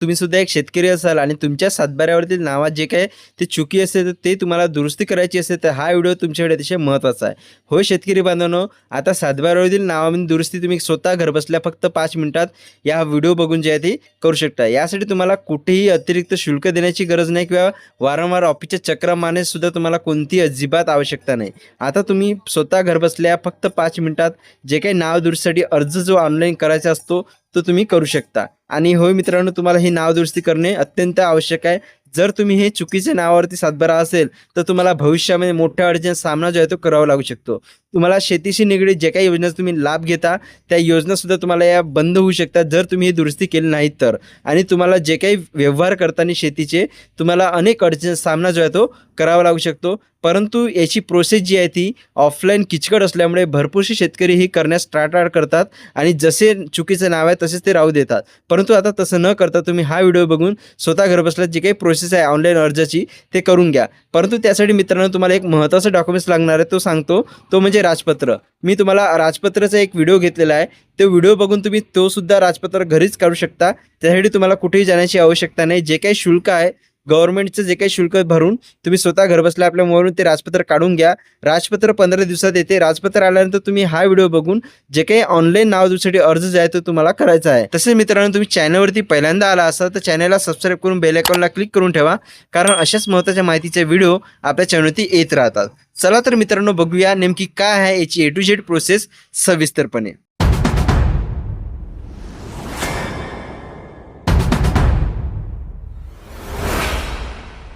तुम्ही सुद्धा एक शेतकरी असाल आणि तुमच्या सातबाऱ्यावरील नावात जे काही ते चुकी असेल तर ते तुम्हाला दुरुस्ती करायची असेल तर हा व्हिडिओ तुमच्याकडे अतिशय महत्त्वाचा आहे. होय शेतकरी बांधवांनो, आता सातबाऱ्यावरील नावामध्ये दुरुस्ती तुम्ही स्वतः घरबसल्या फक्त 5 मिनिटात या व्हिडिओ बघून जे आहे ते करू शकता. यासाठी तुम्हाला कुठेही अतिरिक्त शुल्क देण्याची गरज नाही किंवा वारंवार ऑफिसच्या चक्रा मारण्याची तुम्हाला कोणतीही अजिबात आवश्यकता नाही. आता तुम्ही स्वतः घरबसल्या फक्त 5 मिनिटात जे काही नाव दुरुस्तीसाठी अर्ज जो ऑनलाईन करायचा असतो तो तुम्ही करू शकता. आणि होय मित्रांनो, तुम्हाला ही नाव दुरुस्ती करणे अत्यंत आवश्यक आहे. जर तुम्ही हे चुकीच्या नावावरती सातबारा असेल तर तुम्हाला भविष्यामध्ये मोठ्या अडचणीचा सामना जो आहे तो करावा लागू शकतो. तुम्हाला शेतीशी निगडीत जे काही योजना तुम्ही लाभ घेता त्या योजनासुद्धा तुम्हाला या बंद होऊ शकतात जर तुम्ही ही दुरुस्ती केली नाही तर. आणि तुम्हाला जे काही व्यवहार करताना शेतीचे तुम्हाला अनेक अडचणीचा सामना जो आहे तो करावा लागू शकतो. परंतु याची प्रोसेस जी आहे ती ऑफलाईन किचकट असल्यामुळे भरपूरसे शेतकरी ही करण्यास टाळाटाळ करतात आणि जसे चुकीचं नाव आहे तसेच ते राहू देतात. परंतु आता तसं न करता तुम्ही हा व्हिडिओ बघून स्वतः घरबसल्या जी काही प्रोसेस आहे ऑनलाईन अर्जाची ते करून घ्या. परंतु त्यासाठी मित्रांनो तुम्हाला एक महत्त्वाचा डॉक्युमेंट्स लागणार आहे, तो सांगतो. तो म्हणजे राजपत्र. मी तुम्हाला राजपत्राचा एक व्हिडिओ घेतलेला आहे. तो व्हिडिओ बघून तुम्ही तो सुद्धा राजपत्र घरीच काढू शकता. त्यासाठी तुम्हाला कुठेही जाण्याची आवश्यकता नाही. जे काही शुल्क आहे गव्हर्नमेंटचं जे काही शुल्क भरून तुम्ही स्वतः घरबसल्या आपल्या मोबाईलवरून ते राजपत्र काढून घ्या. राजपत्र 15 दिवसात येते. राजपत्र आल्यानंतर तुम्ही हा व्हिडिओ बघून जे काही ऑनलाईन नाव दुरुस्तीसाठी अर्ज जे आहे तो तुम्हाला करायचा आहे. तसेच मित्रांनो, तुम्ही चॅनलवरती पहिल्यांदा आला असाल तर चॅनलला सबस्क्राईब करून बेल आयकॉनला क्लिक करून ठेवा, कारण अशाच महत्त्वाच्या माहितीचे व्हिडिओ आपल्या चॅनलवरती येत राहतात. चला तर मित्रांनो, बघूया नेमकी काय आहे याची A to Z प्रोसेस सविस्तरपणे.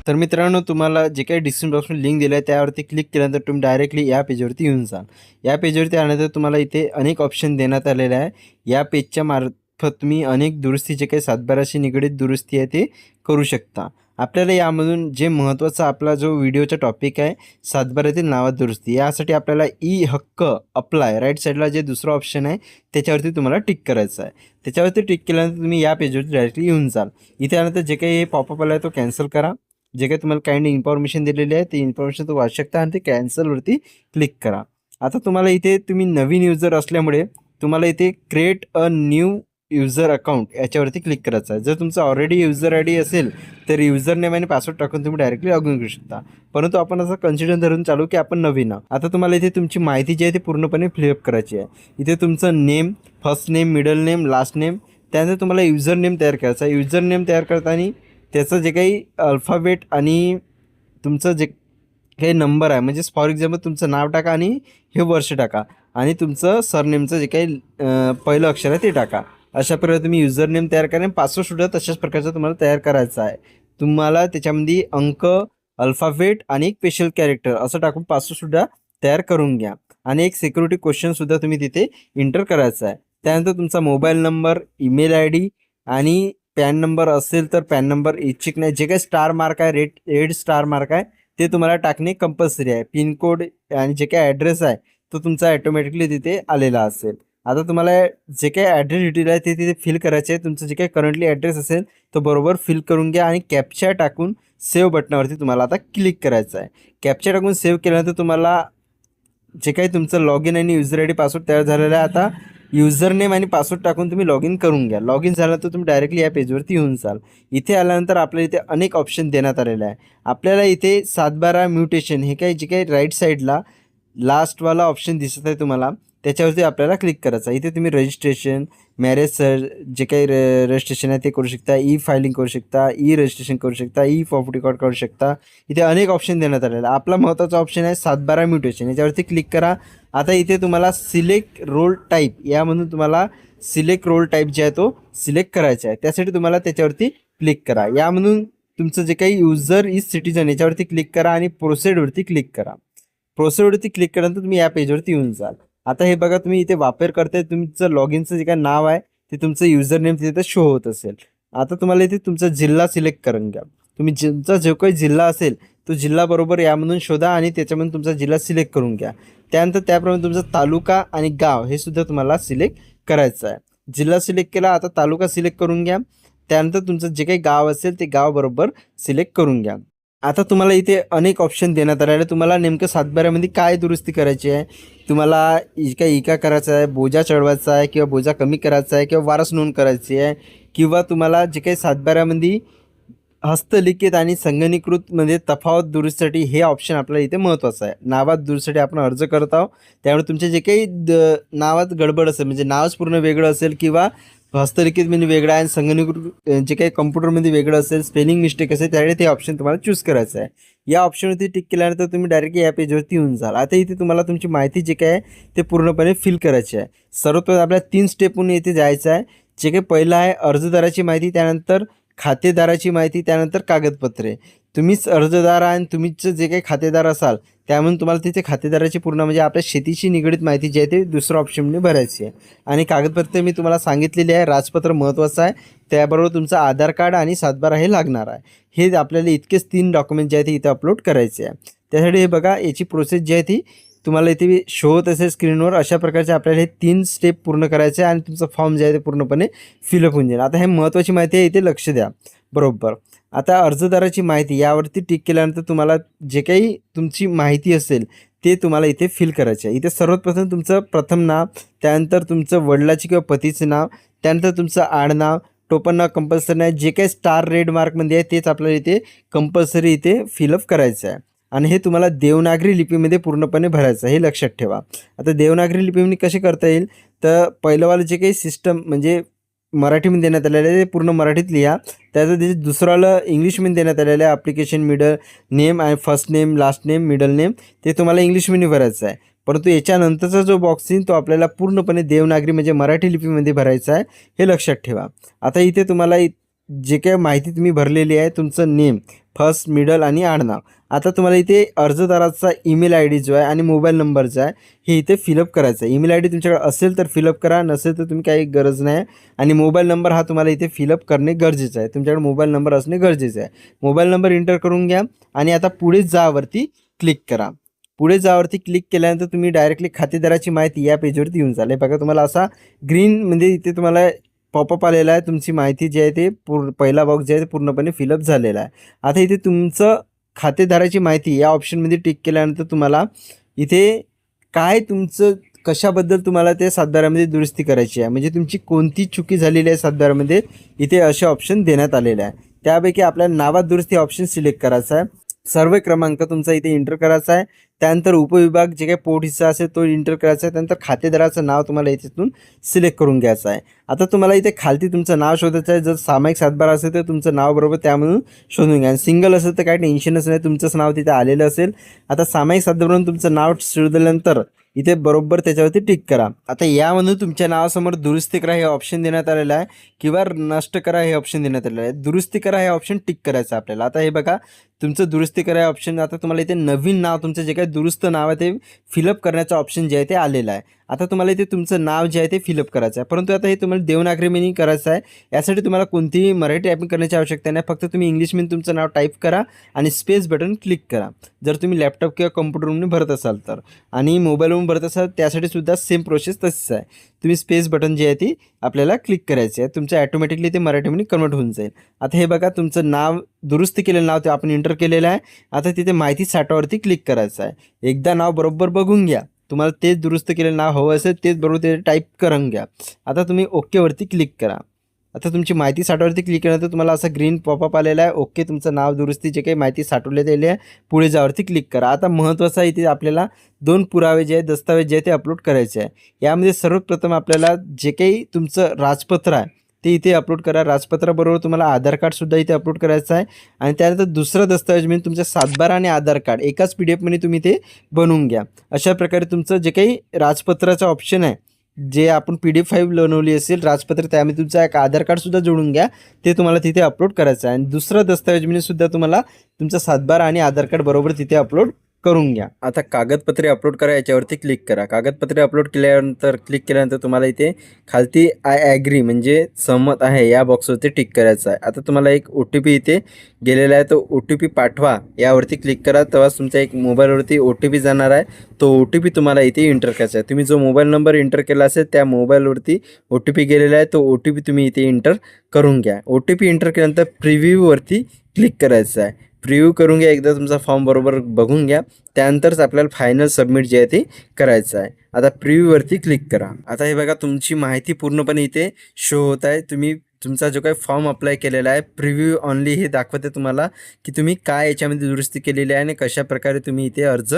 तर मित्रांनो, तुम्हाला जे काही डिस्क्रिप्शन बॉक्समध्ये लिंक दिलं आहे त्यावरती क्लिक केल्यानंतर तुम्ही डायरेक्टली या पेजवरती येऊन जाल. या पेजवरती आल्यानंतर तुम्हाला इथे अनेक ऑप्शन देण्यात आलेले आहे. या पेजच्या मार्फत तुम्ही अनेक दुरुस्ती जे काही सातबाराशी निगडीत दुरुस्ती आहे ते करू शकता. आपल्याला यामधून जे महत्त्वाचा आपला जो व्हिडिओचा टॉपिक आहे सातबाऱ्यातील नावात दुरुस्ती, यासाठी आपल्याला ई हक्क अप्लाय राईट साईडला जे दुसरं ऑप्शन आहे त्याच्यावरती तुम्हाला टिक करायचं आहे. त्याच्यावरती टिक केल्यानंतर तुम्ही या पेजवरती डायरेक्टली येऊन जाल. इथे आल्यानंतर जे काही हे पॉपअप आला आहे तो कॅन्सल करा. जे काही तुम्हाला काइंड इन्फॉर्मेशन दिलेली आहे ती इन्फॉर्मेशन तुम्ही वाचू शकता आणि ते कॅन्सलवरती क्लिक करा. आता तुम्हाला इथे तुम्ही नवीन युजर असल्यामुळे तुम्हाला इथे create a new user account याच्यावरती क्लिक करायचं आहे. जर तुमचं ऑलरेडी युजर आय डी असेल तर युजर नेम आणि पासवर्ड टाकून तुम्ही डायरेक्टली लॉग इन करू शकता. परंतु आपण असं कन्सिडर धरून चालू की आपण नवीन आहोत. आता तुम्हाला इथे तुमची माहिती जी आहे ती पूर्णपणे फिलअप करायची आहे. इथे तुमचं name, first name, middle name, last name, त्यानंतर तुम्हाला युजर नेम तयार करायचा आहे. युजर नेम तयार करताना त्याचं जे काही अल्फाबेट आणि तुमचं जे काही नंबर आहे, म्हणजे फॉर एक्झाम्पल तुमचं नाव टाका आणि हे वर्ष टाका आणि तुमचं सरनेमचं जे काही पहिलं अक्षर आहे ते टाका. अशा प्रकारे तुम्ही युजर नेम तयार करा आणि पासवर्डसुद्धा तशाच प्रकारचा तुम्हाला तयार करायचा आहे. तुम्हाला त्याच्यामध्ये अंक, अल्फाबेट आणि एक स्पेशल कॅरेक्टर असं टाकून पासवर्डसुद्धा तयार करून घ्या. आणि एक सिक्युरिटी क्वेश्चनसुद्धा तुम्ही तिथे एंटर करायचा आहे. त्यानंतर तुमचा mobile number, email I D आणि पॅन नंबर असेल तर पॅन नंबर इच्छिक नाही. जे काही स्टार मार्क आहे, रेड स्टार मार्क आहे ते तुम्हाला टाकणे कंपल्सरी आहे. पिनकोड आणि जे काही ॲड्रेस आहे तो तुमचा ॲटोमॅटिकली तिथे आलेला असेल. आता तुम्हाला जे काही ॲड्रेस डिटेल आहे ते तिथे फिल करायचे आहे. तुमचं जे काही करंटली ॲड्रेस असेल तो बरोबर फिल करून घ्या आणि कॅप्चा टाकून सेव्ह बटनावरती तुम्हाला आता क्लिक करायचं आहे. कॅप्चा टाकून सेव्ह केल्यानंतर तुम्हाला जे काही तुमचं लॉग इन आणि युजर आय डी पासवर्ड तयार झालेला आहे. आता युजर नेम आणि पासवर्ड टाकून तुम्ही लॉग इन करून घ्या. लॉग इन झाल्यानंतर तुम्ही डायरेक्टली या पेजवरती येऊन जाल. इथे आल्यानंतर आपल्याला इथे अनेक ऑप्शन देण्यात आलेले आहे. आपल्याला इथे सातबारा म्युटेशन हे काही जे काही राईट साईडला लास्टवाला ऑप्शन दिसत आहे तुम्हाला त्याच्यावरती आपल्याला क्लिक करायचं आहे. इथे तुम्ही रजिस्ट्रेशन, मॅरेज जे काही रजिस्ट्रेशन आहे ते करू शकता, ई फायलिंग करू शकता, ई रजिस्ट्रेशन करू शकता, ई प्रॉपर्टी कार्ड करू शकता. इथे अनेक ऑप्शन देण्यात आलेले आहे. आपला महत्त्वाचा ऑप्शन आहे सातबारा म्युटेशन, याच्यावरती क्लिक करा. आता इथे तुम्हाला सिलेक्ट रोल टाईप यामधून तुम्हाला सिलेक्ट रोल टाईप जे आहे तो सिलेक्ट करायचा आहे. त्यासाठी तुम्हाला त्याच्यावरती क्लिक करा. यामधून तुमचं जे काही युजर इज सिटीजन याच्यावरती क्लिक करा आणि प्रोसेडवरती क्लिक करा. प्रोसेडवरती क्लिक केल्यानंतर तुम्ही या पेजवरती येऊन जाल. आता हे बघा, तुम्ही इथे वापर करताय तुमचं लॉग इनचं जे काही नाव आहे ते तुमचं युजर नेम तिथे शो होत असेल. आता तुम्हाला इथे तुमचा जिल्हा सिलेक्ट करून घ्या. तुम्ही तुमचा जो काही जिल्हा असेल तो जिल्हा बरोबर यामधून शोधा आणि त्याच्यामधून तुमचा जिल्हा सिलेक्ट करून घ्या. त्यानंतर त्याप्रमाणे तुमचा तालुका आणि गाव हे सुद्धा तुम्हाला सिलेक्ट करायचं आहे. जिल्हा सिलेक्ट केला, आता तालुका सिलेक्ट करून घ्या. त्यानंतर तुमचं जे काही गाव असेल ते गाव बरोबर सिलेक्ट करून घ्या. आता तुम्हाला इथे अनेक ऑप्शन देण्यात आले आहे. तुम्हाला नेमकं सातबाऱ्यामध्ये काय दुरुस्ती करायची आहे, तुम्हाला काही इका करायचा आहे, बोजा चढवायचा आहे किंवा बोजा कमी करायचा आहे किंवा वारस नोंद करायची आहे किंवा तुम्हाला जे काही सातबाऱ्यामध्ये हस्तलिखित आणि संगणकीकृतमध्ये तफावत दुरुस्तीसाठी हे ऑप्शन आपल्याला इथे महत्त्वाचं आहे. नावात दुरुस्तीसाठी आपण अर्ज करत आहोत, त्यामुळे तुमचे जे काही नावात गडबड असेल म्हणजे नावच पूर्ण वेगळं असेल किंवा हस्तलिखितमध्ये वेगळं आहे आणि संगणकीकृत जे काही कम्प्युटरमध्ये वेगळं असेल, स्पेलिंग मिस्टेक असेल, त्यावेळी ते ऑप्शन तुम्हाला चूज करायचं आहे. या ऑप्शनवरती टिक केल्यानंतर तुम्ही डायरेक्टली या पेजवरती येऊन जाल. आता इथे तुम्हाला तुमची माहिती जे काय आहे ते पूर्णपणे फिल करायची आहे. सर्वप्रथम आपल्याला 3 स्टेपहून इथे जायचं आहे. जे काही पहिलं आहे अर्जदाराची माहिती, त्यानंतर खातेदाराची माहिती, त्यानंतर कागदपत्रे. तुम्हीच अर्जदार आणि तुम्हीच जे काही खातेदार असाल त्यामुळे तुम्हाला तिथे खातेदाराची पूर्ण म्हणजे आपल्या शेतीशी निगडीत माहिती जी आहे ते दुसऱ्या ऑप्शनने भरायची आहे. आणि कागदपत्रे मी तुम्हाला सांगितलेली आहे. राजपत्र महत्त्वाचं आहे, त्याबरोबर तुमचं आधार कार्ड आणि सातबारा हे लागणार आहे. हे आपल्याला इतकेच 3 डॉक्युमेंट जे आहे ते इथे अपलोड करायचे आहे. त्यासाठी हे बघा याची प्रोसेस जी आहे ती तुम्हाला इथे शो होत असेल स्क्रीनवर. अशा प्रकारचे आपल्याला हे 3 स्टेप पूर्ण करायचे आहे आणि तुमचं फॉर्म जे आहे ते पूर्णपणे फिलअप होऊन जाईल. आता हे महत्त्वाची माहिती आहे, इथे लक्ष द्या. बरोबर. आता अर्जदाराची माहिती यावरती टिक केल्यानंतर तुम्हाला जे काही तुमची माहिती असेल ते तुम्हाला इथे फिल करायचे आहे. इथे सर्वप्रथम तुमचं प्रथम नाव, त्यानंतर तुमचं वडिलाची किंवा पतीचं नाव, त्यानंतर तुमचं आडनाव, टोपण नाव कंपल्सरी नाही. जे काही स्टार रेड मार्कमध्ये आहे तेच आपल्याला इथे कंपल्सरी इथे फिलअप करायचं आहे. आणि हे तुम्हाला देवनागरी लिपीमध्ये पूर्णपणे भरायचं आहे, हे लक्षात ठेवा. आता देवनागरी लिपीमध्ये कसे करता येईल, तर पहिलंवालं जे काही सिस्टम म्हणजे मराठीमध्ये देण्यात आलेलं आहे ते पूर्ण मराठीत लिहा. त्याचं ते दुसरंवालं इंग्लिशमध्ये देण्यात आलेलं आहे. ॲप्लिकेशन मिडल नेम आणि first name, last name, middle name ते तुम्हाला इंग्लिशमध्ये भरायचं आहे. परंतु याच्यानंतरचा जो बॉक्स येईल तो आपल्याला पूर्णपणे देवनागरी म्हणजे मराठी लिपीमध्ये भरायचा आहे, हे लक्षात ठेवा. आता इथे तुम्हाला जे काही माहिती तुम्ही भरलेली आहे तुमचं नेम, फर्स्ट, मिडल आणि आडनाव. आता तुम्हाला इथे अर्जदाराचा ईमेल आय डी जो आहे आणि मोबाईल नंबर जो आहे हे इथे फिलअप करायचं आहे. ईमेल आय डी तुमच्याकडे असेल तर फिलअप करा, नसेल तर तुम्ही काही गरज नाही. आणि मोबाईल नंबर हा तुम्हाला इथे फिलअप करणे गरजेचं आहे. तुमच्याकडे मोबाईल नंबर असणे गरजेचं आहे. मोबाईल नंबर एंटर करून घ्या आणि आता पुढे जावरती क्लिक करा. पुढे जावरती क्लिक केल्यानंतर तुम्ही डायरेक्टली खातेदाराची माहिती या पेजवरती येऊन जाल. बघा तुम्हाला असा ग्रीन म्हणजे इथे तुम्हाला पॉपअप आलेला आहे. तुमची माहिती जी आहे ते पहिला बॉक्स जे आहे ते पूर्णपणे फिलअप झालेला आहे. आता इथे तुमचं खातेदाराची माहिती या ऑप्शनमध्ये टिक केल्यानंतर तुम्हाला इथे काय तुमचं कशाबद्दल तुम्हाला ते सातबाऱ्यामध्ये दुरुस्ती करायची आहे, म्हणजे तुमची कोणती चुकी झालेली आहे सातबाऱ्यामध्ये, इथे असे ऑप्शन देण्यात आलेले आहे. त्यापैकी आपल्याला नावात दुरुस्ती ऑप्शन सिलेक्ट करायचा आहे. सर्वे क्रमांक तुमचा इथे एंटर करायचा आहे. त्यानंतर उपविभाग जे काही पोट हिस्सा असेल तो एंटर करायचा आहे. त्यानंतर खातेदाराचं नाव तुम्हाला इथून सिलेक्ट करून घ्यायचं आहे. आता तुम्हाला इथे खालती तुमचं नाव शोधायचं आहे. जर सामायिक सातबारा असेल तर तुमचं नाव बरोबर त्यामधून शोधून घ्या. सिंगल असेल तर काही टेन्शनच नाही, तुमचंच नाव तिथे आलेलं असेल. आता सामायिक सातबारावरून तुमचं नाव शोधल्यानंतर इथे बरोबर त्याच्यावरती टिक करा. आता यामधून तुमच्या नावासमोर दुरुस्ती करा हे ऑप्शन देण्यात आलेलं आहे किंवा नष्ट करा हे ऑप्शन देण्यात आलेलं आहे. दुरुस्ती करा हे ऑप्शन टिक करायचं आपल्याला. आता हे बघा तुमचं दुरुस्ती करा हे ऑप्शन, आता तुम्हाला इथे नवीन नाव तुमचं जे काही दुरुस्त नाव आहे ते फिलअप करण्याचं ऑप्शन जे आहे ते आलेलं आहे. आता तुम्हाला इथे तुमचं नाव जे आहे ते फिलअप करायचं आहे. परंतु आता हे तुम्हाला देवनागरीमध्ये करायचं आहे. यासाठी तुम्हाला कोणतीही मराठी टायपिंग करण्याची आवश्यकता नाही. फक्त तुम्ही इंग्लिशमध्ये तुमचं नाव टाईप करा आणि स्पेस बटन क्लिक करा, जर तुम्ही लॅपटॉप किंवा कम्प्युटरवरून भरत असाल तर. आणि मोबाईलवरून भरत असाल त्यासाठी सुद्धा सेम प्रोसेस तशीच आहे. तुम्ही स्पेस बटन जी आहे ती आपल्याला क्लिक करायची आहे. तुमचं ॲटोमॅटिकली ते मराठीमध्ये कन्वर्ट होऊन जाईल. आता हे बघा तुमचं नाव दुरुस्त केलेलं नाव ते आपण एंटर केलेलं आहे. आता तिथे माहिती साठवावरती क्लिक करायचं आहे. एकदा नाव बरोबर बघून घ्या. तुम्हाला तेच दुरुस्त केलेलं नाव हवं असेल तेच बरोबर ते टाईप करून घ्या. आता तुम्ही ओकेवरती क्लिक करा. आता तुमची माहिती साठवावरती क्लिक केल्यानंतर तुम्हाला असं ग्रीन पॉपअप आलेला आहे. ओके, तुमचं नाव दुरुस्ती जे काही माहिती साठवण्यात आली आहे पुढे जावरती क्लिक करा. आता महत्त्वाचं आहे इथे आपल्याला 2 पुरावे जे आहेत दस्तावेज जे आहे ते अपलोड करायचे आहे. यामध्ये सर्वप्रथम आपल्याला जे काही तुमचं राजपत्र आहे ते इथे अपलोड करा. राजपत्राबरोबर तुम्हाला आधार कार्डसुद्धा इथे अपलोड करायचं आहे. आणि त्यानंतर दुसरा दस्तावेज म्हणजे तुमच्या सातबारा आणि आधार कार्ड एकाच PDF तुम्ही ते बनवून घ्या. अशा प्रकारे तुमचं जे काही राजपत्राचं ऑप्शन आहे जे आपण PDF फाईल बनवली असेल राजपत्र त्यामध्ये तुमचं एक आधार कार्डसुद्धा जोडून घ्या. ते तुम्हाला तिथे अपलोड करायचं आहे. आणि दुसरा दस्तावेजमध्ये सुद्धा तुम्हाला तुमचा सातबारा आणि आधार कार्ड बरोबर तिथे अपलोड करून घ्या. आता कागदपत्रे अपलोड करा याच्यावरती क्लिक करा. कागदपत्रे अपलोड केल्यानंतर तुम्हाला इथे खालती आय ॲग्री म्हणजे सहमत आहे या बॉक्सवरती टिक करायचं आहे. आता तुम्हाला एक OTP इथे गेलेला आहे, तो OTP पाठवा यावरती क्लिक करा. तेव्हाच तुमच्या एक मोबाईलवरती OTP जाणार आहे. तो OTP तुम्हाला इथे एंटर करायचा आहे. तुम्ही जो मोबाईल नंबर एंटर केला असेल त्या मोबाईलवरती OTP गेलेला आहे, तो OTP तुम्ही इथे एंटर करून घ्या. OTP एंटर केल्यानंतर प्रिव्ह्यूवरती क्लिक करायचं आहे. प्रिव्ह्यू करून घ्या. एकदा तुमचा फॉर्म बरोबर बघून घ्या. त्यानंतरच आपल्याला फायनल सबमिट जे आहे ते करायचं आहे. आता प्रिव्ह्यूवरती क्लिक करा. आता हे बघा तुमची माहिती पूर्णपणे इथे शो होत आहे. तुम्ही तुमचा जो काही फॉर्म अप्लाय केलेला आहे प्रिव्ह्यू ऑनली हे दाखवते तुम्हाला की तुम्ही काय याच्यामध्ये दुरुस्ती केलेली आहे आणि कशाप्रकारे तुम्ही इथे अर्ज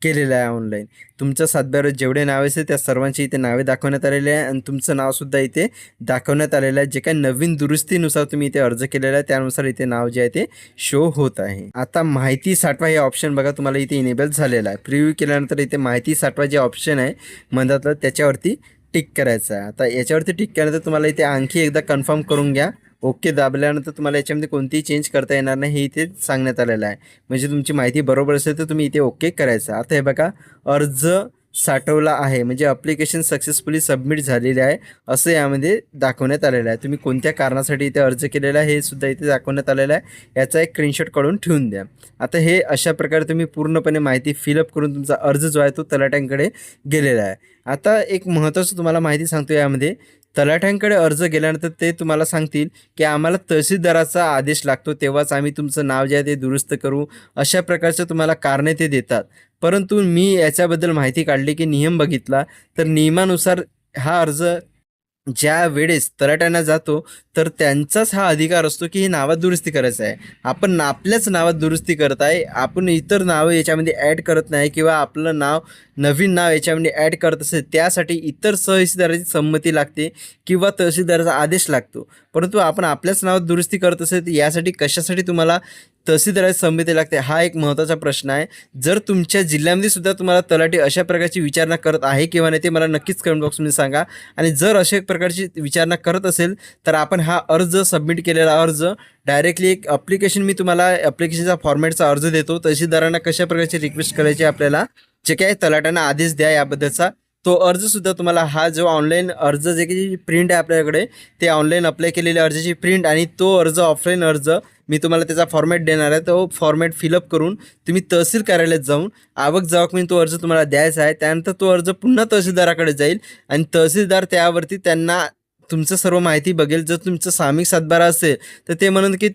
केलेला आहे ऑनलाईन. तुमच्या सातबाऱ्यावर जेवढे नावे असेल त्या सर्वांची इथे नावे दाखवण्यात आलेली आहे आणि तुमचं नावसुद्धा इथे दाखवण्यात आलेलं आहे. जे काही नवीन दुरुस्तीनुसार तुम्ही इथे अर्ज केलेला आहे त्यानुसार इथे नाव जे आहे ते शो होत आहे. आता माहिती साठवा हे ऑप्शन बघा तुम्हाला इथे इनेबल झालेलं आहे. प्रिव्ह्यू केल्यानंतर इथे माहिती साठवा जे ऑप्शन आहे मधातलं त्याच्यावरती टिक करायचं आहे. आता याच्यावरती टिक केल्यानंतर तुम्हाला इथे आणखी एकदा कन्फर्म करून घ्या. ओके दाबल्यानंतर तुम्हाला याच्यामध्ये कोणतीही चेंज करता येणार नाही हे इथे सांगण्यात आलेलं आहे. म्हणजे तुमची माहिती बरोबर असेल तर तुम्ही इथे ओके करायचं. आता हे बघा अर्ज साठवला आहे म्हणजे ॲप्लिकेशन सक्सेसफुली सबमिट झालेले आहे असं यामध्ये दाखवण्यात आलेलं आहे. तुम्ही कोणत्या कारणासाठी इथे अर्ज केलेला आहे हे सुद्धा इथे दाखवण्यात आलेलं आहे. याचा एक स्क्रीनशॉट काढून ठेवून द्या. आता हे अशा प्रकारे तुम्ही पूर्णपणे माहिती फिलअप करून तुमचा अर्ज जो आहे तो तलाठ्यांकडे गेलेला आहे. आता एक महत्त्वाचं तुम्हाला माहिती सांगतो यामध्ये तलाठ्यांकडे अर्ज गेल्यानंतर ते तुम्हाला सांगतील की आम्हाला तहसीलदाराचा आदेश लागतो तेव्हाच आम्ही तुमचं नाव जे आहे ते दुरुस्त करू अशा प्रकारचं तुम्हाला कारणे ते देतात. परंतु मी याच्याबद्दल माहिती काढली की नियम बघितला तर नियमानुसार हा अर्ज ज्या वेळेस तलाठ्यांना जातो तर त्यांचाच हा अधिकार असतो की ही नावात दुरुस्ती करायचं आहे. आपण आपल्याच नावात दुरुस्ती करत आहे. आपण इतर नावं याच्यामध्ये ॲड करत नाही किंवा आपलं नाव नवीन नाव याच्यामध्ये ॲड करत असेल त्यासाठी इतर तहसीलदाराची संमती लागते किंवा तहसीलदाराचा आदेश लागतो. परंतु आपण आपल्याच नावात दुरुस्ती करत असेल तर यासाठी कशासाठी तुम्हाला तहसीलदाराची संमती लागते हा एक महत्त्वाचा प्रश्न आहे. जर तुमच्या जिल्ह्यामध्ये सुद्धा तुम्हाला तलाठी अशा प्रकारची विचारणा करत आहे किंवा नाही ते मला नक्कीच कमेंट बॉक्समध्ये सांगा. आणि जर अशा प्रकारची विचारणा करत असेल तर आपण हा अर्ज सबमिट केलेला अर्ज डायरेक्टली एक ॲप्लिकेशन मी तुम्हाला ॲप्लिकेशनचा फॉर्मॅटचा अर्ज देतो. तहसीलदारांना कशा प्रकारची रिक्वेस्ट करायची आपल्याला जे काय तलाट्यांना आदेश द्या याबद्दलचा तो अर्जसुद्धा तुम्हाला हा जो ऑनलाईन अर्ज जे की प्रिंट आहे आपल्याकडे ते ऑनलाईन अप्लाय केलेल्या अर्जाची प्रिंट आणि तो अर्ज ऑफलाईन अर्ज मी तुम्हाला त्याचा फॉर्मॅट देणार आहे. तो फॉर्मॅट फिलअप करून तुम्ही तहसील कार्यालयात जाऊन आवक जावक म्हणून तो अर्ज तुम्हाला द्यायचा आहे. त्यानंतर तो अर्ज पुन्हा तहसीलदाराकडे जाईल आणि तहसीलदार त्यावरती त्यांना तुमचं सर्व माहिती बघेल. जर तुमचं सामायिक सातबारा असेल तर ते म्हणून की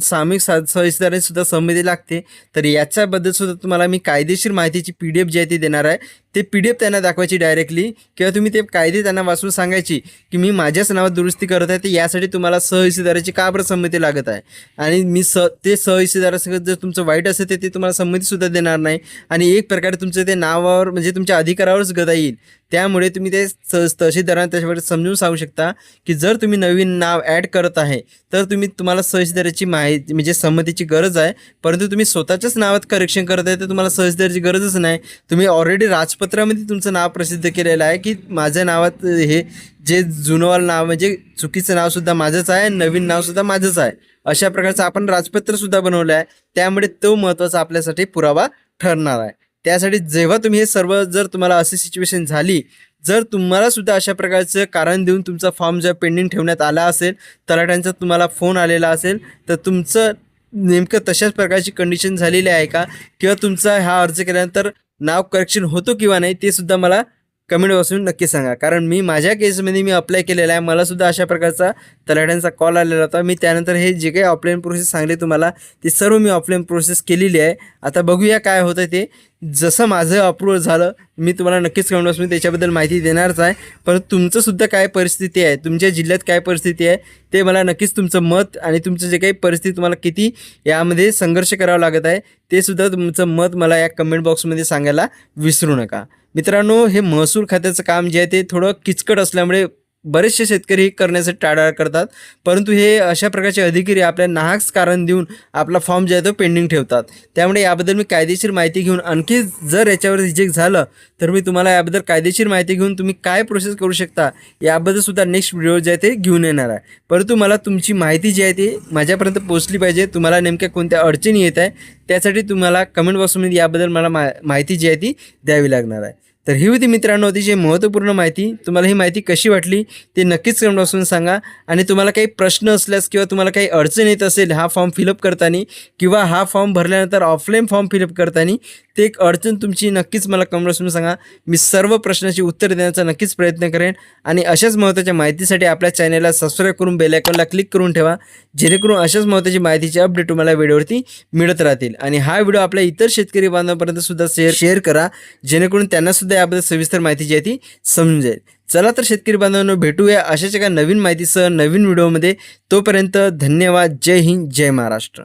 सामायिक तहसीलदारांनी सुद्धा संमती लागते. तर याच्याबद्दल सुद्धा तुम्हाला मी कायदेशीर माहितीची PDF जी आहे ती देणार आहे. ते PDF त्यांना दाखवायची डायरेक्टली किंवा तुम्ही ते कायदे त्यांना वाचून सांगायची की मी माझ्याच नावात दुरुस्ती करत आहे. तर यासाठी तुम्हाला सहहिस्सेदाराची का बरं संमती लागत आहे आणि मी ते सहहिस्सेदारासोबत जर तुमचं वाईट असेल तर ते तुम्हाला संमतीसुद्धा देणार नाही आणि एक प्रकारे तुमचं ते नावावर म्हणजे तुमच्या अधिकारावरच गदा येईल. त्यामुळे तुम्ही ते तहसीलदारांना त्याच्यावर समजून सांगू शकता की जर तुम्ही नवीन नाव ॲड करत आहे तर तुम्हाला सहहिस्सेदाराची माहिती म्हणजे संमतीची गरज आहे. परंतु तुम्ही स्वतःच्याच नावात करेक्शन करत आहे तर तुम्हाला सहहिस्सेदाराची गरजच नाही. तुम्ही ऑलरेडी राजपत्रामध्ये तुमचं नाव प्रसिद्ध केलेलं आहे की माझ्या नावात हे जे जुनवाल नाव म्हणजे चुकीचं नावसुद्धा माझंच आहे आणि नवीन नावसुद्धा माझंच आहे अशा प्रकारचं आपण राजपत्रसुद्धा बनवलं आहे. त्यामुळे तो महत्त्वाचा आपल्यासाठी पुरावा ठरणार आहे. त्यासाठी जेव्हा तुम्ही हे सर्व जर तुम्हाला अशी सिच्युएशन झाली जर तुम्हाला सुद्धा अशा प्रकारचं कारण देऊन तुमचा फॉर्म जर पेंडिंग ठेवण्यात आला असेल तलाठ्यांचा तुम्हाला फोन आलेला असेल तर तुमचं नेमकं तशाच प्रकारची कंडिशन झालेली आहे का किंवा तुमचा हा अर्ज केल्यानंतर नाव करेक्शन होतो किंवा नाही ते सुद्धा मला कमेंट बॉक्समध्ये नक्की सांगा. कारण मी माझ्या केसमध्ये मी अप्लाय केलेला आहे. मलासुद्धा अशा प्रकारचा तलाठ्यांचा कॉल आलेला होता. मी त्यानंतर हे जे काही ऑफलाईन प्रोसेस सांगले तुम्हाला ते सर्व मी ऑफलाईन प्रोसेस केलेली आहे. आता बघूया काय होतं ते. जसं माझं अप्रूव्हल झालं मी तुम्हाला नक्कीच कमेंट बॉक्समध्ये त्याच्याबद्दल माहिती देणारच आहे. परंतु तुमचंसुद्धा काय परिस्थिती आहे तुमच्या जिल्ह्यात काय परिस्थिती आहे ते मला नक्कीच तुमचं मत आणि तुमचं जे काही परिस्थिती तुम्हाला किती यामध्ये संघर्ष करावा लागत आहे ते सुद्धा तुमचं मत मला या कमेंट बॉक्समध्ये सांगायला विसरू नका. मित्रांनो हे महसूल खात्याचं काम जे आहे ते थोडं किचकट असल्यामुळे बरेचसे शेतकरी हे करण्यासाठी टाळाटाळ करतात. परंतु हे अशा प्रकारचे अधिकारी आपल्या नाहक कारण देऊन आपला फॉर्म जे आहे तो पेंडिंग ठेवतात. त्यामुळे याबद्दल मी कायदेशीर माहिती घेऊन आणखी जर याच्यावर रिजेक्ट झालं तर मी तुम्हाला याबद्दल कायदेशीर माहिती घेऊन तुम्ही काय प्रोसेस करू शकता याबद्दल सुद्धा नेक्स्ट व्हिडिओ जे आहे ते घेऊन येणार आहे. परंतु मला तुमची माहिती जी आहे ती माझ्यापर्यंत पोहोचली पाहिजे. तुम्हाला नेमक्या कोणत्या अडचणी येत आहे त्यासाठी तुम्हाला कमेंट बॉक्समध्ये याबद्दल मला माहिती जी आहे ती द्यावी लागणार आहे. तर ही होती मित्रांनो अतिशय महत्त्वपूर्ण माहिती. तुम्हाला ही माहिती कशी वाटली ते नक्कीच कमेंट बॉक्समध्ये सांगा. आणि तुम्हाला काही प्रश्न असल्यास किंवा तुम्हाला काही अडचण येत असेल हा फॉर्म फिलअप करताना किंवा हा फॉर्म भरल्यानंतर ऑफलाईन फॉर्म फिलअप करताना ते एक अडचण तुमची नक्कीच मला कमेंट बॉक्समध्ये सांगा. मी सर्व प्रश्नाची उत्तर देण्याचा नक्कीच प्रयत्न करेन. आणि अशाच महत्त्वाच्या माहितीसाठी आपल्या चॅनलला सबस्क्राईब करून बेल आयकॉनला क्लिक करून ठेवा जेणेकरून अशाच महत्त्वाची माहितीचे अपडेट तुम्हाला व्हिडिओवरती मिळत राहतील. आणि हा व्हिडिओ आपल्या इतर शेतकरी बांधवांपर्यंत सुद्धा शेअर करा जेणेकरून त्यांना सुद्धा याबद्दल सविस्तर माहिती जी आहे ती समजेल. चला तर शेतकरी बांधवांनो, भेटूया अशाच एका नवीन माहितीसह नवीन व्हिडिओमध्ये. तोपर्यंत धन्यवाद. जय हिंद, जय महाराष्ट्र.